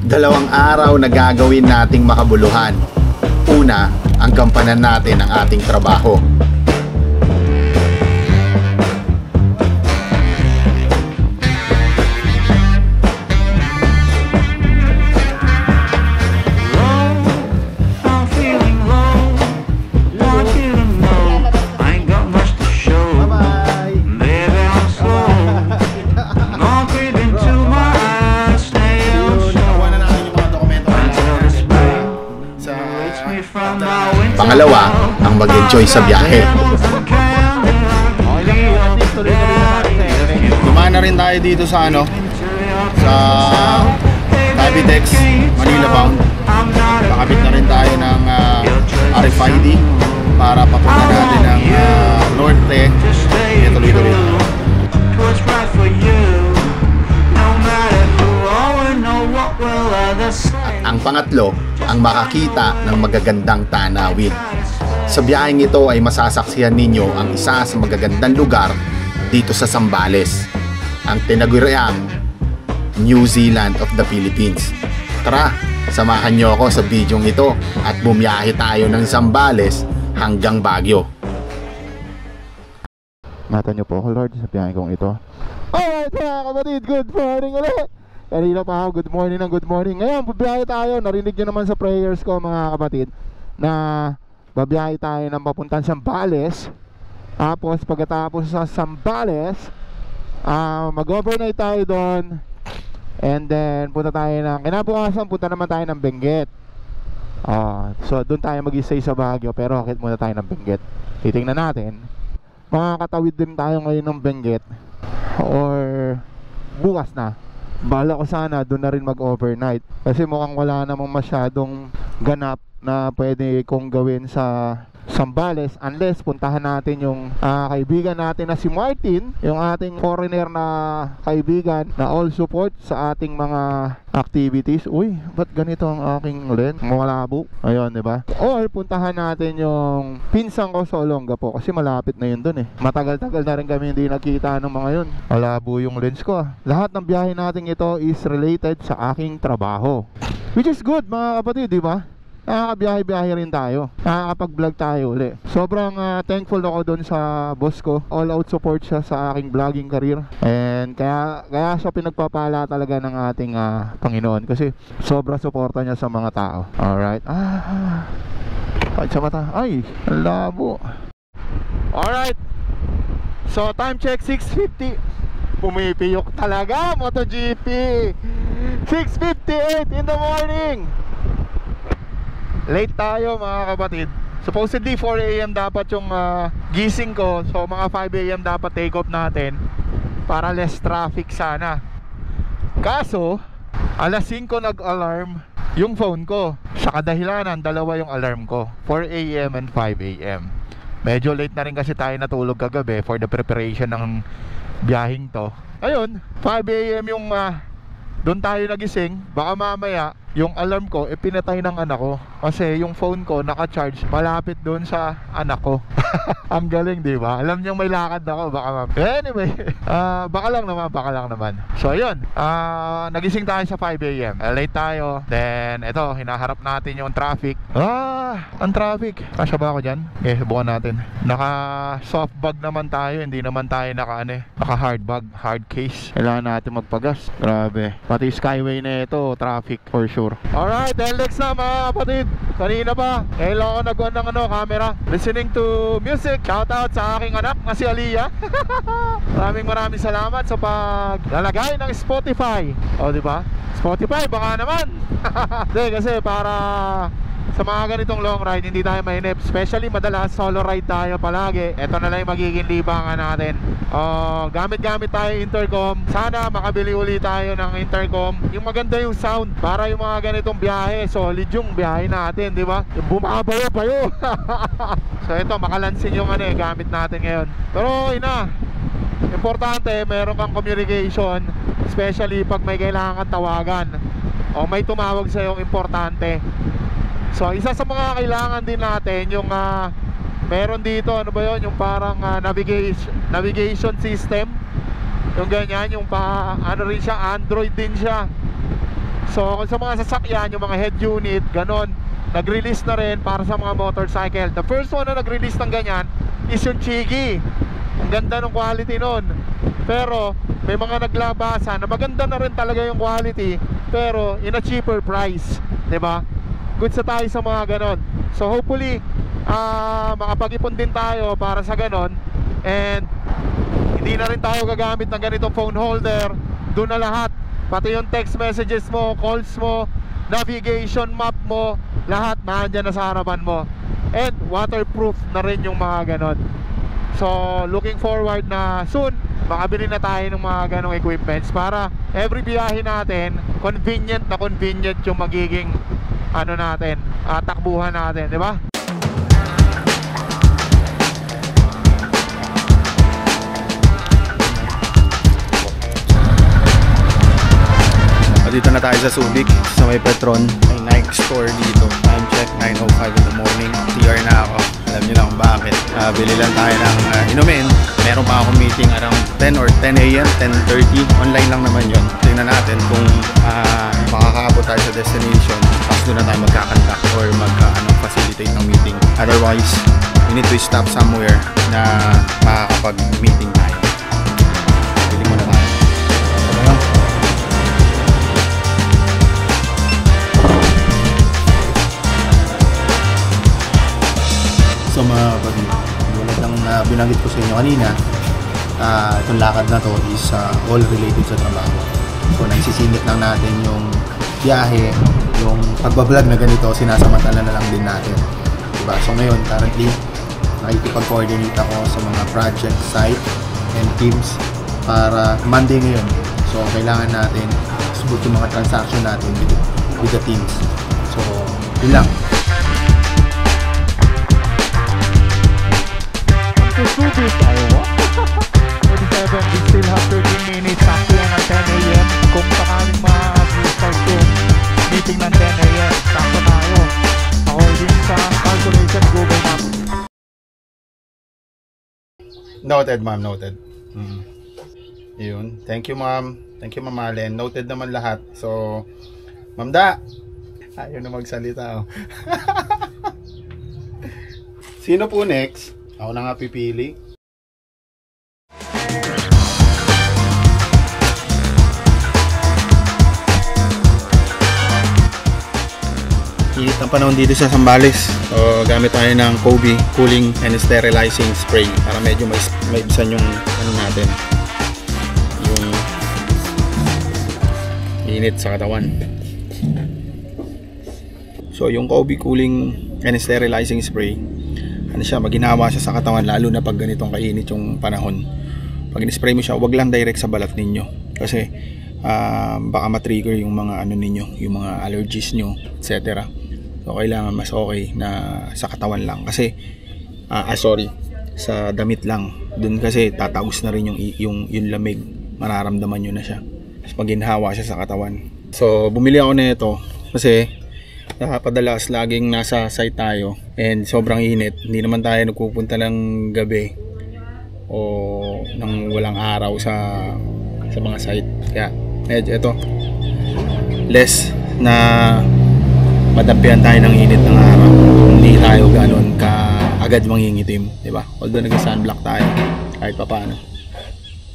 Dalawang araw na gagawin nating makabuluhan. Una, ang gampanan natin ang ating trabaho. Pangalawa, ang mag-enjoy sa biyahe. Dumaan na rin tayo dito sa sa Cavitex, Manila bound. Pakabit na rin tayo ng RFID para papunta natin ng Norte. Kaya tuloy-tuloy. Ang pangatlo, ang makakita ng magagandang tanawin. Sa biyaheng ito ay masasaksihan ninyo ang isa sa magagandang lugar dito sa Zambales, ang tinaguriang New Zealand of the Philippines. Tara, samahan nyo ako sa bidyong ito at bumiyahe tayo ng Zambales hanggang Baguio. Mata nyo po ako, Lord, sa biyahe kong ito. Alright mga kapatid, good morning ulit! Kanina pa ako, good morning. Ngayon, babiyahe tayo. Narinig nyo naman sa prayers ko mga kapatid na babiyahe tayo ng papuntang Zambales. Tapos pagkatapos sa Zambales, mag-overnight tayo doon. And then punta tayo ng kinabukasan, punta naman tayo ng Benguet. So doon tayo mag-stay sa Baguio, pero bakit muna tayo ng Benguet? Titingnan natin. Makakatawid din tayo ngayon ng Benguet or bukas na. Bala ko sana doon na rin mag-overnight kasi mukhang wala namang masyadong ganap na pwede kong gawin sa Zambales unless puntahan natin yung kaibigan natin na si Martin, yung ating foreigner na kaibigan na all support sa ating mga activities. Uy, ba't ganito ang aking lens? Malabo. Ayun, diba? Or puntahan natin yung pinsang ko sa Olongapo kasi malapit na yun dun eh. Matagal-tagal na rin kami hindi nakita ng mga yun. Malabo yung lens ko. Lahat ng biyahe natin ito is related sa aking trabaho, which is good mga kapatid, diba? Nakakabiyahe-biyahe rin tayo, nakakapag-vlog tayo uli. Sobrang thankful ako doon sa boss ko. All out support siya sa aking vlogging career. And kaya siya pinagpapala talaga ng ating Panginoon kasi sobra suporta niya sa mga tao. Alright. Ay, sa mata. Ay, labo. Alright. So, time check 6:50. Pumipiyok talaga, MotoGP. 6:58 in the morning. Late tayo mga kapatid. Supposedly 4 AM dapat yung gising ko. So mga 5 AM dapat take off natin para less traffic sana. Kaso alas 5 nag-alarm yung phone ko. Sa kadahilanan, dalawa yung alarm ko, 4 AM and 5 AM. Medyo late na rin kasi tayo natulog kagabi for the preparation ng biyahing to. Ayun, 5 AM yung doon tayo nagising. Baka mamaya yung alarm ko pinatay ng anak ko kasi yung phone ko naka-charge malapit doon sa anak ko. Ang galing, di ba? Alam niyang may lakad ako, baka anyway, baka lang naman. So ayun, nagising tayo sa 5 AM. Late tayo. Then ito, hinaharap natin yung traffic. Ang traffic. Kasya ba ako dyan? Okay, subukan natin. Naka soft bag naman tayo, hindi naman tayo naka hard bag, hard case. Kailangan natin magpagas. Grabe. Pati skyway na ito, traffic for sure. Alright, LX na mga kapatid. Kanina pa, kailangan ko nag-on ng camera, listening to music. Shoutout sa aking anak na si Aliyah. Maraming salamat sa paglalagay ng Spotify. O diba? Spotify, baka naman. Hindi, kasi para sa mga ganitong long ride hindi tayo mainip. Especially madalas solo ride tayo palagi. Ito na lang yung magiging libangan natin. Gamit tayo intercom. Sana makabili uli tayo ng intercom. Yung maganda yung sound para yung mga ganitong biyahe solid yung biyahe natin, di ba? Yung bumabayo pa yun. So ito, makalansing yung gamit natin ngayon. Pero importante meron kang communication, especially pag may kailangan kang tawagan o may tumawag sa yung importante. So isa sa mga kailangan din natin yung meron dito, ano ba yun, yung parang navigation system. Yung ganyan, yung rin siya, Android din siya. So kung sa mga sasakyan, yung mga head unit, ganon, nag-release na rin para sa mga motorcycle. The first one na nag-release ng ganyan is yung Chigi. Ang ganda ng quality nun. Pero may mga naglabasan na maganda na rin talaga yung quality, pero in a cheaper price, 'di ba? Good sa tayo sa mga ganon. So hopefully makapag-ipon din tayo para sa ganon. And hindi na rin tayo gagamit ng ganitong phone holder. Doon na lahat, pati yung text messages mo, calls mo, navigation map mo, lahat nandiyan na sa harapan mo. And waterproof na rin yung mga ganon. So looking forward na soon makabili na tayo ng mga ganong equipments para every biyahe natin convenient yung magiging ano natin, takbuhan natin, di ba? Dito na tayo sa Subic, sa may Petron. May Nike store dito. Time check, 9:05 in the morning. TR na ako. Alam nyo na kung bakit. Bili lang tayo ng inumin. Meron pa akong meeting around 10 or 10 a.m., 10:30. Online lang naman yun. Tingnan natin kung makakaabot tayo sa destination. Tapos doon na tayo magkakanta or facilitate ng meeting. Otherwise, we need to stop somewhere na makakapag-meeting tayo. Bili muna tayo. So mga kapatid, tulad ng binanggit ko sa inyo kanina, itong lakad na to is all related sa trabaho. So naisisingit lang natin yung biyahe, yung pagbablog na ganito, sinasamantala na lang din natin. Diba? So ngayon, currently, nakikipag-coordinate ako sa mga project site and teams para Monday ngayon. So kailangan natin subot yung mga transaction natin with the teams. So yun lang. To Subic, Iowa. 47, we still have 13 minutes after yan ng 10 a.m. Kung sakaling mag-start yung meeting ng 10 a.m. sakto tayo according sa calculation Google Maps. Noted, ma'am, noted. Yun. Thank you, ma'am. Thank you, Ma'am Allen. Noted naman lahat. So, Ma'am Da, ayaw na magsalita. Oh. Sino po next? Ako na nga pipili. Init ang panahon dito sa Zambales. So, gamit tayo ng Kobe Cooling and Sterilizing Spray para medyo maibisan yung ano natin, yung init sa katawan. So, yung Kobe Cooling and Sterilizing Spray, ano siya, maginawa siya sa katawan lalo na pag ganitong kainit yung panahon. Pag in-spray mo siya, wag lang direct sa balat ninyo kasi baka ma-trigger yung mga ano ninyo, yung mga allergies nyo, etc. So kailangan mas okay na sa katawan lang kasi sa damit lang. Dun kasi tataos na rin yung lamig, mararamdaman nyo na siya. Tapos maginhawa siya sa katawan. So bumili ako nito kasi nakapadalas laging nasa site tayo and sobrang init. Hindi naman tayo nagpupunta ng gabi o nang walang araw sa mga site. Kaya medyo ito less na madampihan tayo ng init ng araw. Hindi tayo ganoon ka agad mangingitim, di ba? Although nag-sunblock tayo kahit papaano.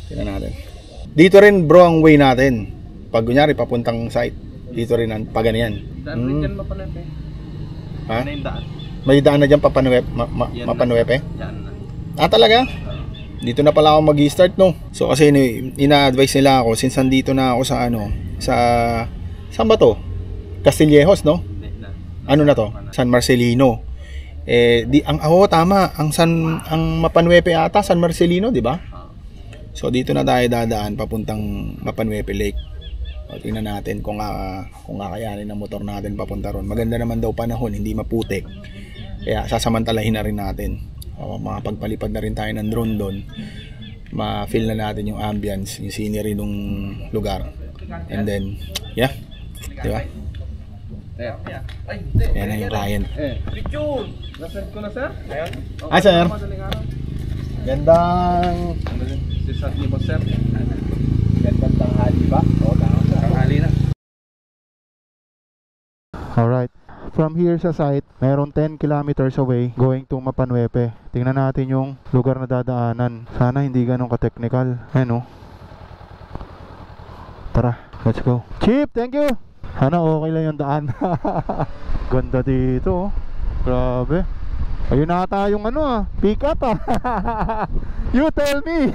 Tingnan natin. Dito rin bro ang way natin. Pag kunyari papuntang site, dito rin ang paganyan. Daan rin dyan Mapanuepe. Ha? Ano yung daan? May daan na dyan Mapanuepe? Yan na. Talaga? Dito na pala ako mag-start, no? So kasi ina-advise nila ako since nandito na ako sa saan ba to? Castillejos, no? Ano na to? San Marcelino. Tama, ang Mapanuepe ata San Marcelino, di ba? So dito na tayo dadaan papuntang Mapanuepe Lake. O, tingnan natin kung kakayanin ng motor natin papunta ron. Maganda naman daw panahon, hindi maputik. Kaya sasamantalahin na rin natin. Makapagpalipad na rin tayo ng drone doon. Ma-feel na natin yung ambience, yung scenery ng lugar. And then, yeah. Diba? Yan na yung client. Picture! Nasend ko na sir? Ayan. Sir. Gandang... Si Sadly mo sir. Gandang tanghali ba? Tanghali na. Alright. From here sa site, meron 10 kilometers away going to Mapanuepe. Tingnan natin yung lugar na dadaanan. Sana hindi ganun ka-technical. Ayan o. Tara, let's go. Chip, thank you! Sana okay lang yung daan. Ganda dito. Grabe. Ayun na tayong pick up You tell me.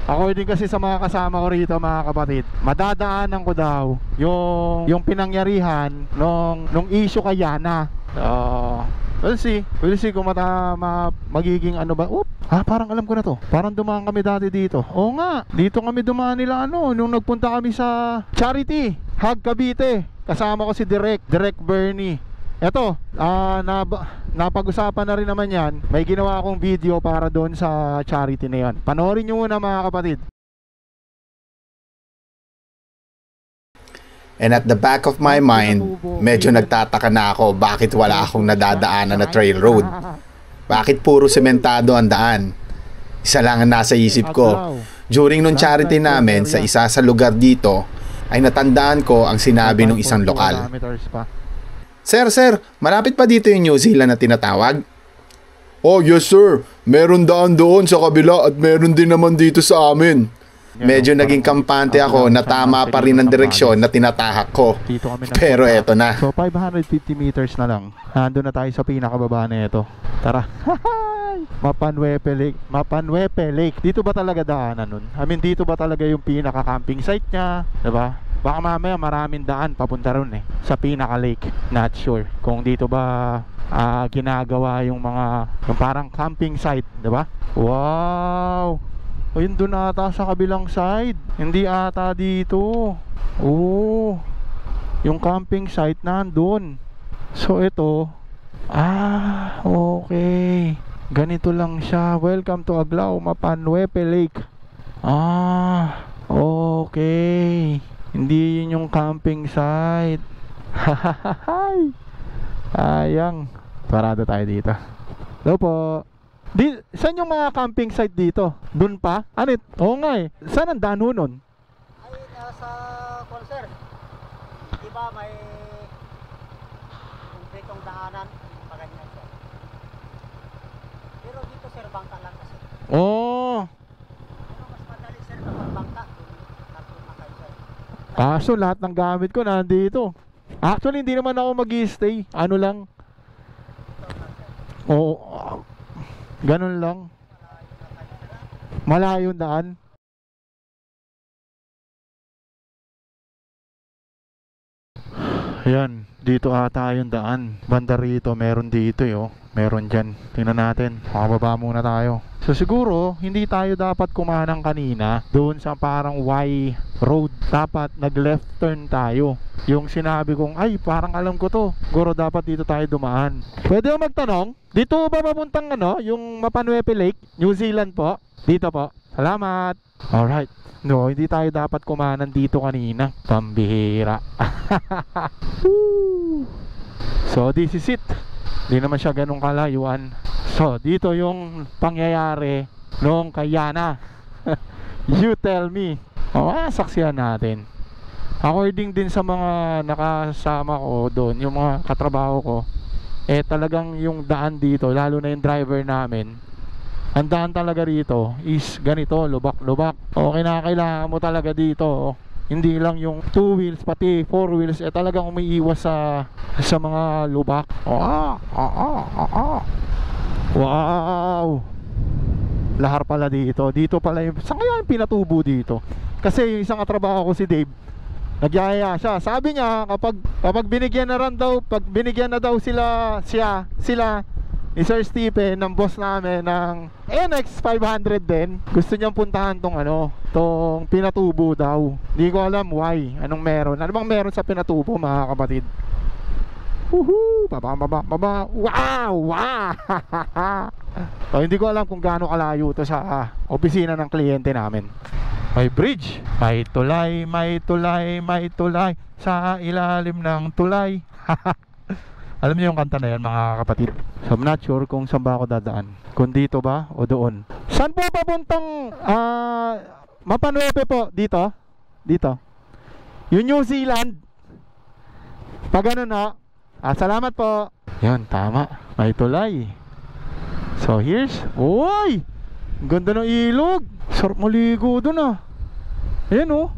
According kasi sa mga kasama ko rito, mga kapatid, madadaanan ko daw yung pinangyarihan nung issue kay Yana. We'll see kung magiging ba. Parang alam ko na to. Parang dumaan kami dati dito. Oo nga, dito kami dumaan nila nung nagpunta kami sa Charity Hag Cavite. Kasama ko si Direk Bernie. Eto, napag-usapan na rin naman yan. May ginawa akong video para doon sa charity na yan. Panoorin nyo muna, mga kapatid. And at the back of my mind, medyo nagtataka na ako bakit wala akong nadadaanan na trail road. Bakit puro sementado ang daan? Isa lang ang nasa isip ko. During nung charity namin sa isa sa lugar dito, ay natandaan ko ang sinabi ng isang lokal. Sir, malapit pa dito yung New Zealand na tinatawag? Oh, yes sir. Meron daan doon sa kabila at meron din naman dito sa amin. Medyo naging kampante ako na tama pa rin ang direksyon na tinatahak ko. Pero eto na. So 550 meters na lang. Nandun na tayo sa pinakababa na ito. Tara. Mapanuepe Lake. Dito ba talaga daanan nun? I mean, dito ba talaga yung pinaka-camping site niya? Diba? Baka mamaya maraming daan papunta ron sa pinaka-lake. Not sure kung dito ba ginagawa yung parang camping site, diba? Wow! O yun doon ata sa kabilang side. Hindi ata dito. Oh, yung camping site nandun. So ito, okay. Ganito lang siya. Welcome to Aglao, Mapanuepe Lake. Okay. Hindi yun yung camping site. Ayang. Parada tayo dito. Hello po. Saan yung mga camping site dito? Doon pa? Anit? Oo nga eh. Saan ang daan nun? Ay, nasa sir. Diba may konkretong daanan? Paganyan sir. Pero dito sir, bangka lang kasi. Oo. Pero mas madali sir kapag bangka. Doon na kayo sir. Kaso lahat ng gamit ko nandito. Actually hindi naman ako mag-i-stay. Ano lang. Oo. Ganun lang. Malayo daan. Ayan, dito ata yung daan. Banda rito, meron dito meron dyan. Tingnan natin, makababa muna tayo. So siguro, hindi tayo dapat kumanang kanina doon sa parang Y road. Dapat nag-left turn tayo. Yung sinabi kong, ay parang alam ko to, siguro dapat dito tayo dumaan. Pwede mo magtanong, dito ba papuntang yung Mapanuepe Lake, New Zealand po? Dito po. Salamat. Alright. No, hindi tayo dapat kumanan dito kanina. Pambihira. So this is it. Hindi naman siya ganun kalayuan. So dito yung pangyayari nung kay Yana. You tell me. Saksihan natin. According din sa mga nakasama ko doon, yung mga katrabaho ko, talagang yung daan dito, lalo na yung driver namin, ang daan talaga rito is ganito, lubak-lubak. Kailangan mo talaga dito. Hindi lang yung 2 wheels, pati 4 wheels, talagang umiiwas sa mga lubak. Wow! Lahar pala dito. Dito pala yung, saan kaya yung pinatubo dito? Kasi yung isang katrabaho ko si Dave, nagyaya siya. Sabi niya kapag binigyan na daw sila ni Sir Stephen, ng boss namin, ng NX 500 din, gusto niyang puntahan tong pinatubo daw. Hindi ko alam why, anong meron. Ano bang meron sa pinatubo, mga kapatid? Woohoo! Baba. Wow! So, hindi ko alam kung gaano kalayo to sa opisina ng kliyente namin. May bridge, may tulay sa ilalim ng tulay. Alam niyo yung kanta na yan, mga kapatid. So I'm not sure kung saan ba ako dadaan, kung dito ba o doon. Saan po papuntang Mapanuepe po? Dito? Yung New Zealand. Pag ganun ho. Salamat po. Yan, tama. May tulay. So here's, uy! Ang ganda ng ilog. Sarap maligo dun ah. Ayan oh.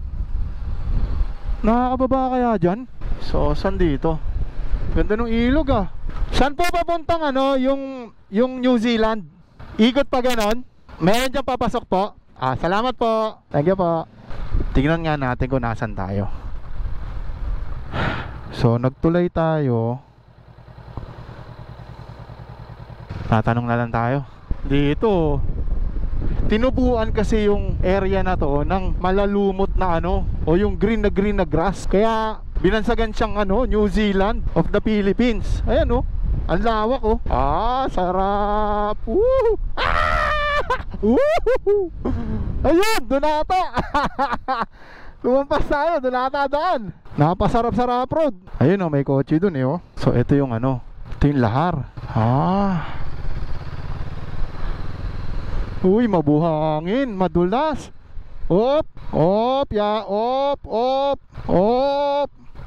Nakakababa kaya dyan? So saan dito? Ganda ng ilog ah. Saan po papuntang ano, yung New Zealand? Ikot pa ganon? Meron dyan papasok po? Salamat po. Thank you po. Tingnan nga natin kung nasan tayo. So nagtulay tayo. Tatanong na lang tayo. Dito tinubuan kasi yung area na to ng malalumot na ano, o yung green na grass. Kaya binansagan siyang ano, New Zealand of the Philippines. Ayan oh. Ang lawak oh. Sarap. Woo! Woo! Ayun, doon ata. Lumampas tayo, doon ata daan. Napasarap-sarap road. Ayun oh, may kotse doon eh oh. So ito yung ano, ito yung lahar. Uy, mabuhangin, madulas. Op, ya, op.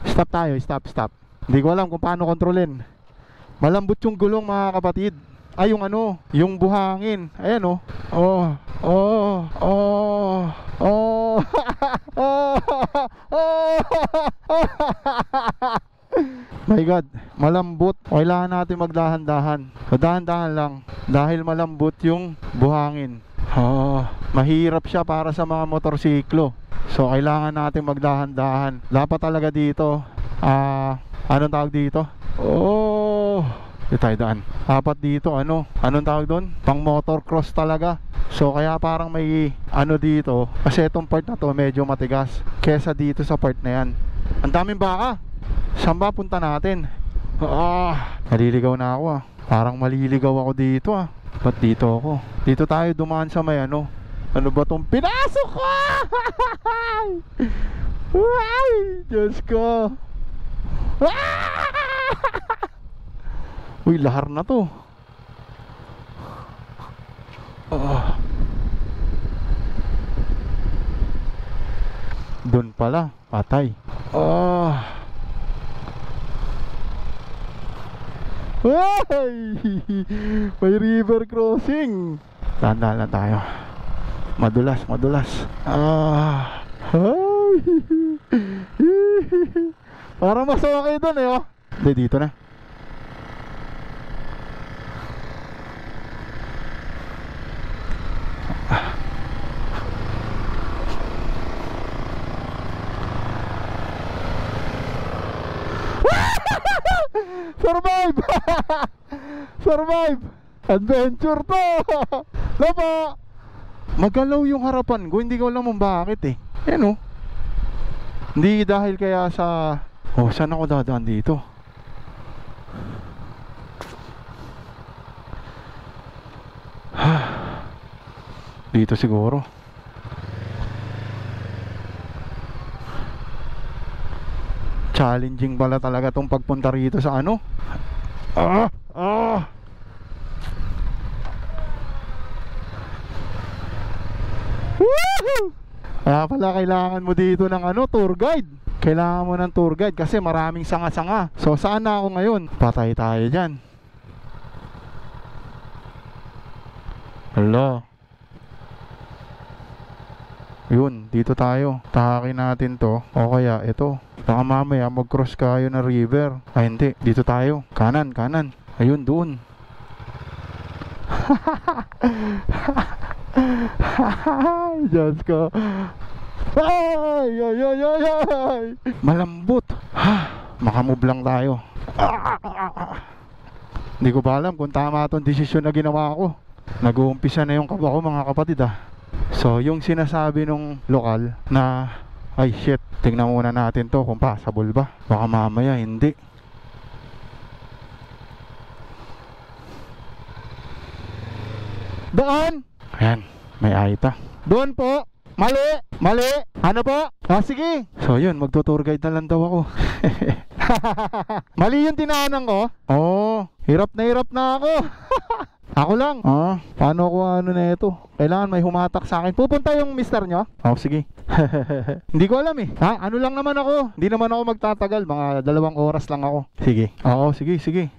Stop tayo, stop. Hindi ko alam kung paano kontrolin. Malambot yung gulong mga kapatid. Ay, yung ano, yung buhangin. Ayan oh. My God, malambot. Kailangan natin magdahan-dahan. Dahan-dahan lang. Dahil malambot yung buhangin. Mahirap siya para sa mga motorsiklo. So kailangan natin magdahan-dahan. Dapat talaga dito anong tawag dito? Dito tayo daan. Dapat dito anong tawag doon? Pang motocross talaga. So kaya parang may ano dito. Kasi itong part na to medyo matigas kesa dito sa part na yan. Ang daming baka. Saan ba punta natin? Naliligaw na ako Parang maliligaw ako dito Ba't dito ako? Dito tayo dumaan sa may ano. Ano ba tong pinasok ko? Ay, Diyos ko. Uy, lahar na to. Doon pala, patay. May river crossing. Tanda lang tayo. Madulas. Parang mas okay doon eh Hindi, dito na. Survive! Adventure to! Lapa! Magalaw yung harapan ko. Hindi ko alam kung bakit Ayan Hindi dahil kaya sa... saan ako dadaan dito? Dito siguro. Challenging pala talaga tong pagpunta rito sa ano. Kaya pala kailangan mo dito ng tour guide. Kailangan mo ng tour guide kasi maraming sanga-sanga. So saan na ako ngayon? Patay tayo dyan. Hala. Yun, dito tayo. Tahakin natin to. O kaya ito. Baka mamaya mag-cross kayo ng river. Ay hindi, dito tayo. Kanan. Ayun, doon. Diyos ko. Ay. Malambot. Makamove lang tayo. Hindi ko pa alam kung tama itong desisyon na ginawa ko. Nag-uumpisa na yung kaba ko mga kapatid So yung sinasabi nung lokal na ay shit, tingnan muna natin to kung passable ba. Baka mamaya hindi. Doon! Ayan, may aita. Doon po! Mali! Ano po? Sige! So yun, magtutour guide na lang daw ako. Mali yung tinahanan ko. Hirap na ako. Ako lang. Paano ko ano na ito? Kailangan may humatak sa akin. Pupunta yung mister nyo? Oh, sige. Hindi ko alam eh. Ano lang naman ako. Hindi naman ako magtatagal. Mga 2 oras lang ako. Sige. Oo, sige.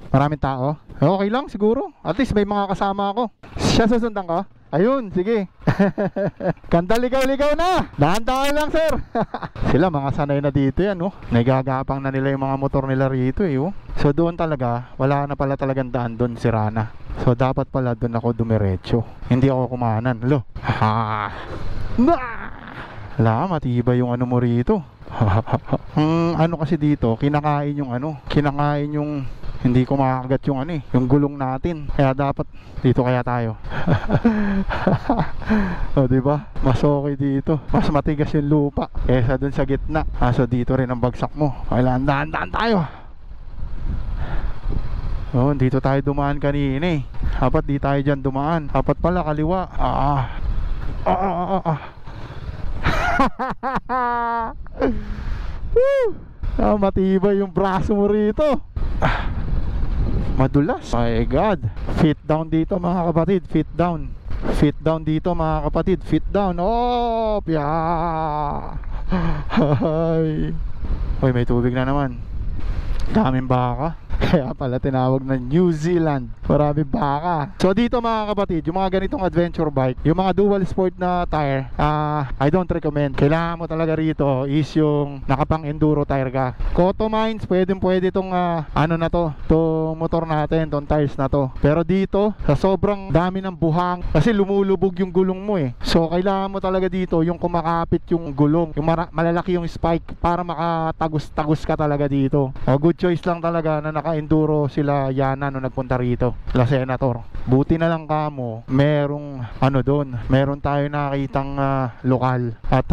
Maraming tao? Okay lang siguro. At least may mga kasama ako. Siya susundan ko? Ayun, sige. Kanta ligaw-ligaw na. Dahan-dahan lang, sir. Sila mga sanay na dito yan, oh. Nagagapang na nila yung mga motor nila rito, eh, oh. So doon talaga, wala na pala talagang daan doon, sirana. So dapat pala doon ako dumiretso. Hindi ako kumanan. Lo. Wala, matibay yung ano mo rito. Ano kasi dito, kinakain yung hindi ko makakagat yung yung gulong natin. Kaya dapat dito kaya tayo. O diba? Mas okay dito. Mas matigas yung lupa kaysa dun sa gitna. So dito rin ang bagsak mo. Kailangan dahan-dahan tayo. Dito tayo dumaan kanina eh. Dapat di tayo dyan dumaan. Dapat pala kaliwa. Matibay yung braso mo rito. Madulas. My God. Feet down dito mga kapatid. Feet down. Feet down dito mga kapatid. Feet down. Oh, yeah. Hoy, may tubig na naman. Daming baka. Kaya pala tinawag na New Zealand. Marami baka. So dito mga kapatid, yung mga ganitong adventure bike, yung mga dual sport na tire, I don't recommend. Kailangan mo talaga rito is yung nakapang enduro tire ka. Koto Mines, pwede itong ano na to, itong motor natin, itong tires na to. Pero dito, sa sobrang dami ng buhang, kasi lumulubog yung gulong mo eh. So kailangan mo talaga dito yung kumakapit yung gulong, yung malalaki yung spike para makatagos-tagos ka talaga dito. Good choice lang talaga na naka-enduro sila Yana nung nagpunta rito, La Senator. Buti na lang kamo, merong ano doon, meron tayo nakitang lokal at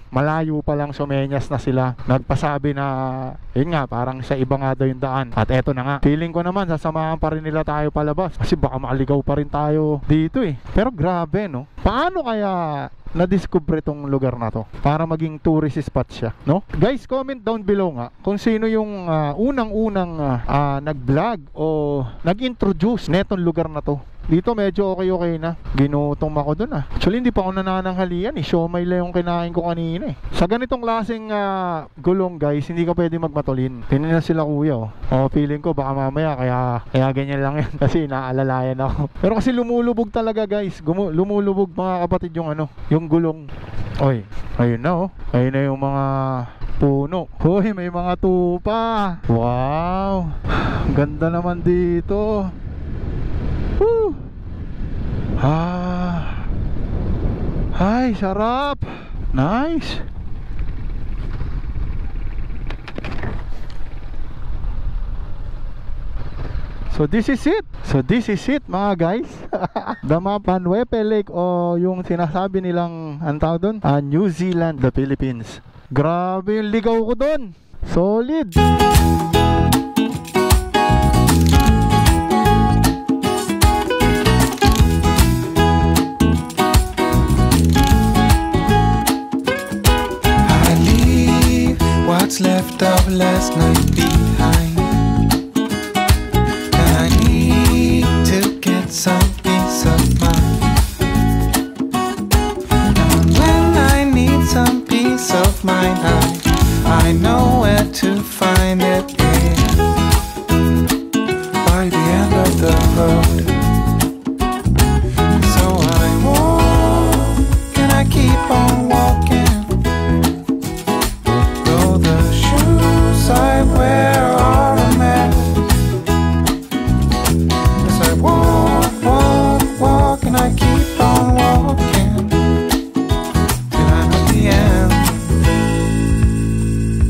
malayo pa lang Sumeñas na sila. Nagpasabi na yun nga, parang sa iba nga daw yung daan. At eto na nga, feeling ko naman sasamahan pa rin nila tayo palabas kasi baka makaligaw pa rin tayo dito eh. Pero grabe no, paano kaya na-discover itong lugar na to para maging tourist spot siya, no? Guys, comment down below nga kung sino yung unang-unang nag-vlog o nag-introduce netong lugar na to. Dito medyo okay na. Ginutom ako dun Actually hindi pa ako nanananghalian eh. Siomay lang yung kinain ko kanina eh. Sa ganitong klaseng gulong guys, hindi ka pwede magmatulin. Tingnan na sila kuya oh. Feeling ko baka mamaya kaya ganyan lang yan kasi naalalayan ako. Pero kasi lumulubog talaga guys. Lumulubog mga kapatid yung yung gulong. Oy, ayun na Ayun na yung mga puno. Hoy, may mga tupa. Wow. Ganda naman dito. Woo! Ay, sarap. Nice. So this is it mga guys. Damapanhuepe Lake o yung sinasabi nilang tawag doon, New Zealand, the Philippines. Grabe yung ligaw ko doon. Solid. What's left of last night behind, and I need to get some peace of mind. And when I need some peace of mind, I know where to find it. By the end of the road. So I walk and I keep on walking. I wear are a mess as I walk and I keep on walking till I'm at the end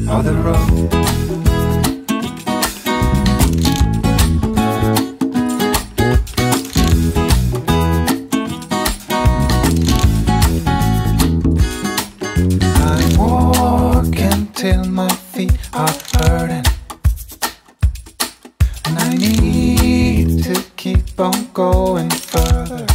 of the road. I walk until my feet are hurting, and I need to keep on going further,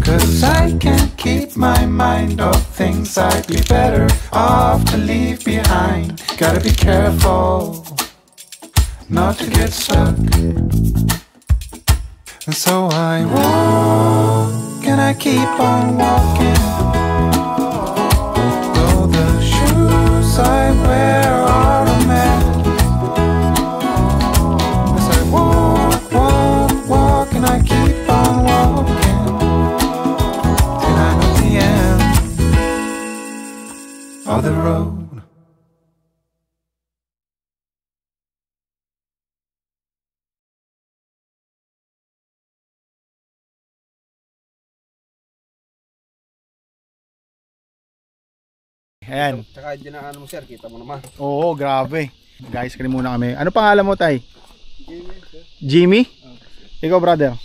'cause I can't keep my mind off things I'd be better off to leave behind. Gotta be careful not to get stuck. And so I walk and I keep on walking. Though the shoes I wear are a mess. As I walk, walk, walk and I keep on walking till I know the end of the road. Ayan. Tsaka dyan ang ano mo sir, kita mo naman. Oo, grabe. Guys, kali muna kami. Ano pangalan mo, tay? Jimmy? Ikaw, brother?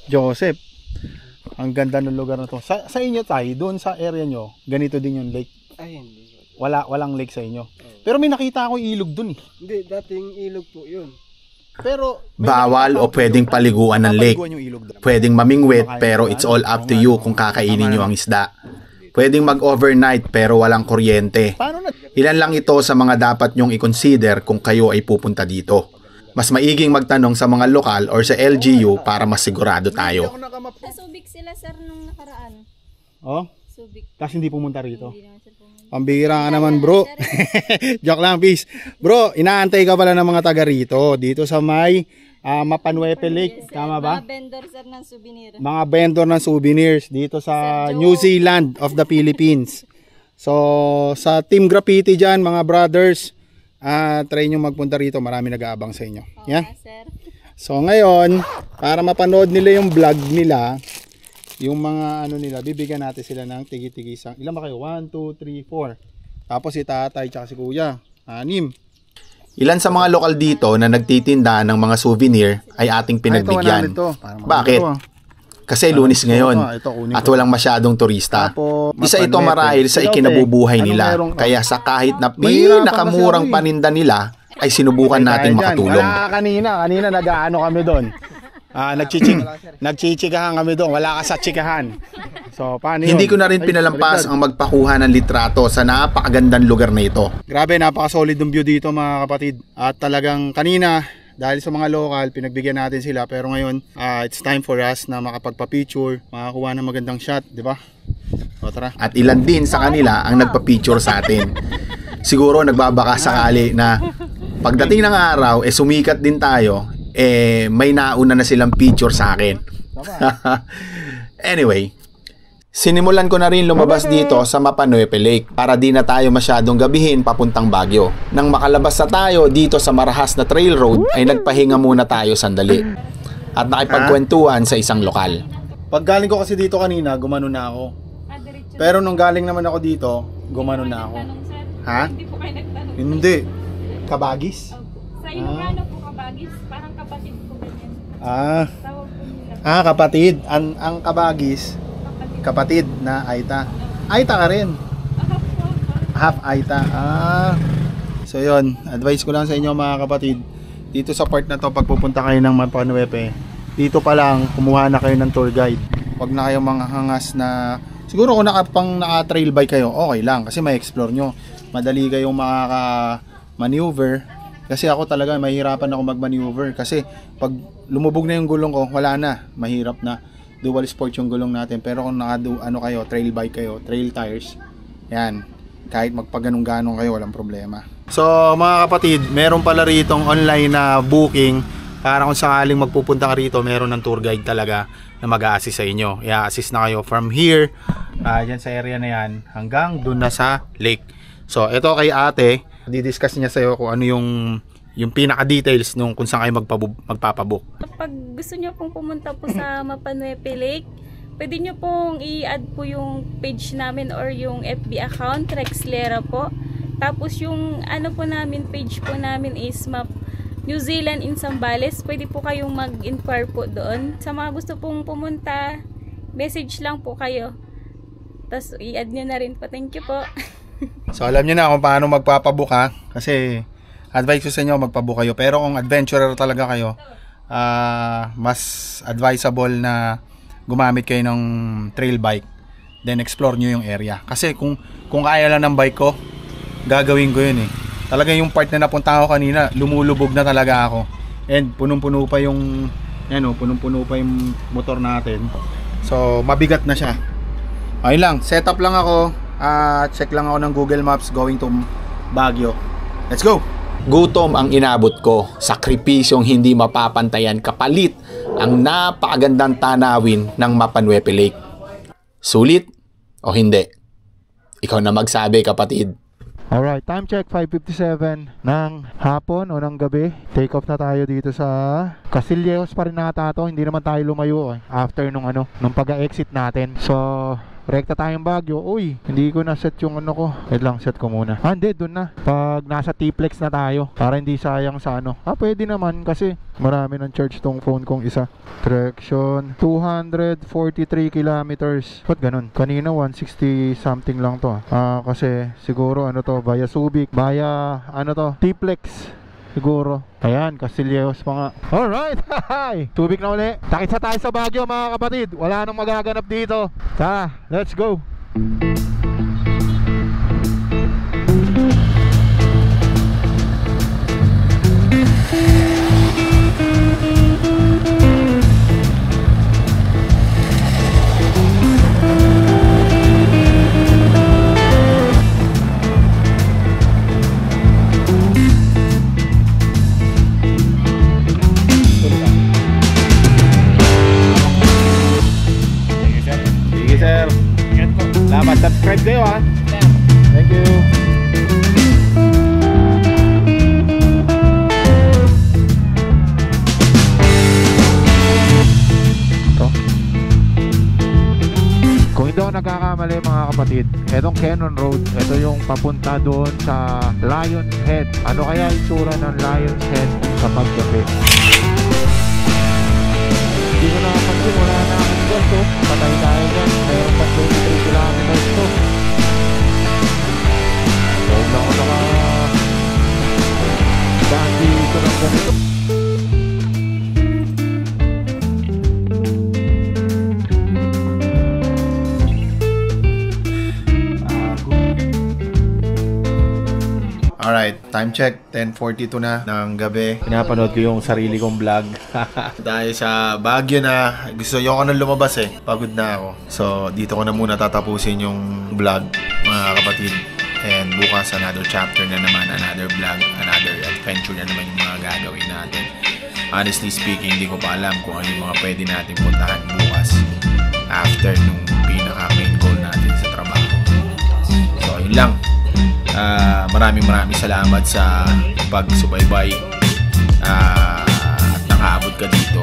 Joseph. Ang ganda ng lugar na to. Sa inyo, tay, doon sa area nyo, ganito din yung lake. Ay, hindi. Walang lake sa inyo. Pero may nakita ako ilog doon eh. Hindi, dating ilog po yun. Pero Bawal o pwedeng paliguan ng lake. Yung ilog doon. Pwedeng mamingwit pero it's all up to you kung kakainin nyo ang isda. Pwedeng mag-overnight pero walang kuryente. Paano na? Ilan lang ito sa mga dapat nyong i-consider kung kayo ay pupunta dito. Mas maiging magtanong sa mga lokal or sa LGU para mas sigurado tayo. Sa Subic sila sir nung nakaraan. Oh? Subic. Tapos hindi pumunta rito. Hindi naman sir pumunta. Pambira ka naman, bro. Joke lang, peace. Bro, inaantay ka pala ng mga taga rito. Dito sa may Mapanuepe Lake. Yes, sir. Tama ba? Mga vendor sir ng souvenir. Mga vendor ng souvenirs dito sa Sir Joe. New Zealand of the Philippines. So, sa Team Graffiti dyan, mga brothers, try nyo magpunta rito. Marami nag-aabang sa inyo. Oo Yeah? nga, sir. So, ngayon, para mapanood nila yung vlog nila, yung mga ano nila, bibigyan natin sila ng tigi-tigisang. Ilan ba kayo? 1, 2, 3, 4. Tapos si tatay tsaka si kuya. 6. Ilan sa mga lokal dito na nagtitinda ng mga souvenir ay ating pinagbigyan. Bakit? Kasi Lunes ngayon at walang masyadong turista. Isa ito marahil sa ikinabubuhay nila. Kaya sa kahit na pinakamurang paninda nila, ay sinubukan nating makatulong. Kanina nag-aano kami doon. Nagchichikahan kami doon. Wala ka sa chikahan. So, paano yun? Hindi ko na rin pinalampas ang magpakuha ng litrato sa napakagandang lugar na ito. Grabe, napaka-solid ng view dito mga kapatid. At talagang kanina, dahil sa mga local, pinagbigyan natin sila. Pero ngayon, it's time for us na makapagpa-picture, makakuha ng magandang shot, di ba? O, tara. At ilan din sa kanila ang nagpa-picture sa atin. Siguro nagbabaka sakali na pagdating ng araw, sumikat din tayo, may nauna na silang picture sa akin. Anyway, sinimulan ko na rin lumabas dito sa Mapanuepe Lake para di na tayo masyadong gabihin papuntang Baguio. Nang makalabas na tayo dito sa marahas na trail road, ay nagpahinga muna tayo sandali at nakipagkwentuhan sa isang lokal. Pag galing ko kasi dito kanina, gumano na ako. Pero nung galing naman ako dito, gumano na ako. Ha? Hindi po kayo nagtanong. Hindi. Kabagis? Sa Ilocano po kabagis, parang kapatid ko ganyan. Tawag po nila. Kapatid. Ang kabagis, kapatid na Aita. Aita ka rin. Half Aita. So yun, advice ko lang sa inyo mga kapatid. Dito sa part na to, pag pupunta kayo ng Mapanuepe, dito pa lang, kumuha na kayo ng tour guide. Huwag na kayong mga hangas na, siguro kung naka-trail bike kayo, okay lang. Kasi may explore nyo. Madali kayong makaka-maneuver. Kasi ako talaga, mahirapan ako mag-maneuver. Kasi pag lumubog na yung gulong ko, wala na. Mahirap na. Dual sport yung gulong natin. Pero kung kayo, trail bike kayo, trail tires, yan, kahit magpaganong-ganong kayo, walang problema. So mga kapatid, meron pala ritong online na booking para kung sakaling magpupunta ka rito, meron ng tour guide talaga na mag-a-assist sa inyo. I-assist na kayo from here, dyan sa area na yan, hanggang dun na sa lake. So ito kay ate, di-discuss niya sa'yo kung ano yung pinaka-details nung kung saan kayo magpapabook. Kapag gusto nyo pong pumunta po sa Mapanuepe Lake, pwede nyo pong i-add po yung page namin or yung FB account, Rexlera po. Tapos yung ano po namin, page po namin is Map New Zealand in Zambales. Pwede po kayong mag-inquire po doon. Sa mga gusto pong pumunta, message lang po kayo. Tapos i-add nyo na rin po. Thank you po. So alam niyo na kung paano magpapabook ha. Kasi advice ko sa inyo magpabook kayo. Pero kung adventurer talaga kayo, mas advisable na gumamit kayo ng trail bike. Then explore nyo yung area. Kasi kung kaya lang ng bike ko, gagawin ko yun eh. Talaga yung part na napunta ako kanina, lumulubog na talaga ako. And punong-puno pa yung punong-puno pa yung motor natin. So mabigat na siya. Okay lang, setup lang ako. Check lang ako ng Google Maps going to Baguio. Let's go. Gutom ang inabot ko, sakripisyong hindi mapapantayan kapalit ang napakagandang tanawin ng Mapanuepe Lake. Sulit o hindi? Ikaw na magsabi, kapatid. Alright, time check 5:57 ng hapon o ng gabi. Take off na tayo dito sa Castillejos pa rin nata to. Hindi naman tayo lumayo after nung pag-exit natin. So rekta tayong Baguio. Uy, hindi ko na set yung ko. Wait lang, set ko muna. Hindi, dun na. Pag nasa T-Plex na tayo, para hindi sayang sa pwede naman kasi marami ng charge tong phone kong isa. Direction 243 kilometers. Ba't ganun? Kanina 160 something lang to. Kasi siguro via Subic, via T-Plex siguro. Ayan, Castillejos pa nga. Alright, tubig na uli. Takit sa tayo sa Baguio mga kapatid. Wala nang magaganap dito. Tara, let's go. Sir, salamat. Subscribe kayo Thank you. Kung hindi ako nagkakamali mga kapatid, etong Cannon Road, ito yung papunta doon sa Lion's Head. Ano kaya itsura ng Lion's Head kapag gabi? Hindi ko nakapansin, wala na akong gas patay tayo dyan, mayroon pa 23 kilometers to. Huwag lang ako daan dito ng ganito. Alright, time check, 10:42 na ng gabi. Pinapanood ko yung sarili kong vlog. Dahil sa Baguio na, gusto ko na lumabas pagod na ako. So, dito ko na muna tatapusin yung vlog, mga kapatid. And bukas, another chapter na naman, another vlog, another adventure na naman yung mga gagawin natin. Honestly speaking, hindi ko pa alam kung ano yung mga pwede natin puntahan bukas after nung pinaka-main goal natin sa trabaho. So, yun lang. Maraming salamat sa pagsubaybay at nakaabot ka dito.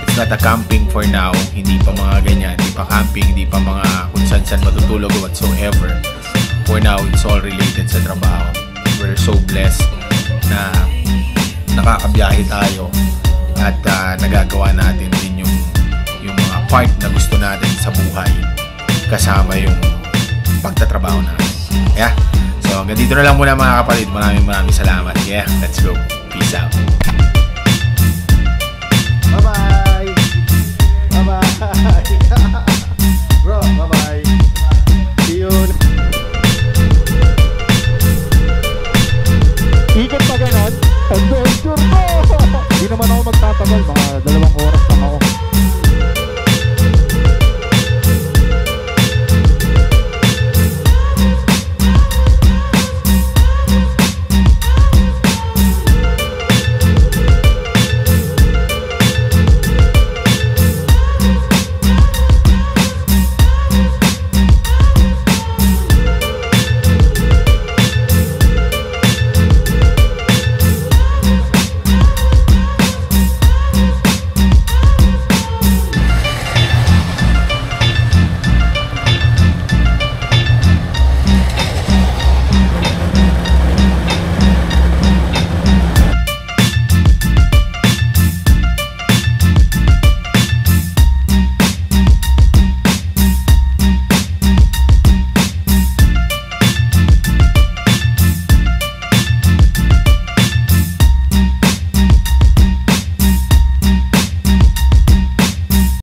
It's not a camping for now. Hindi pa mga ganyan, hindi pa camping, hindi pa mga kung saan matutulog o whatsoever. For now, it's all related sa trabaho. We're so blessed na nakakabiyahe tayo at nagagawa natin din yung mga part na gusto natin sa buhay kasama yung pagtatrabaho natin. Yeah. So, hanggang dito na lang muna mga kapatid. Maraming salamat. Yeah, let's go. Peace out. Bye-bye! Bye-bye! Bro, bye-bye! See you! Ikot pa ganon, adventure mo! Hindi naman ako magtatagal mga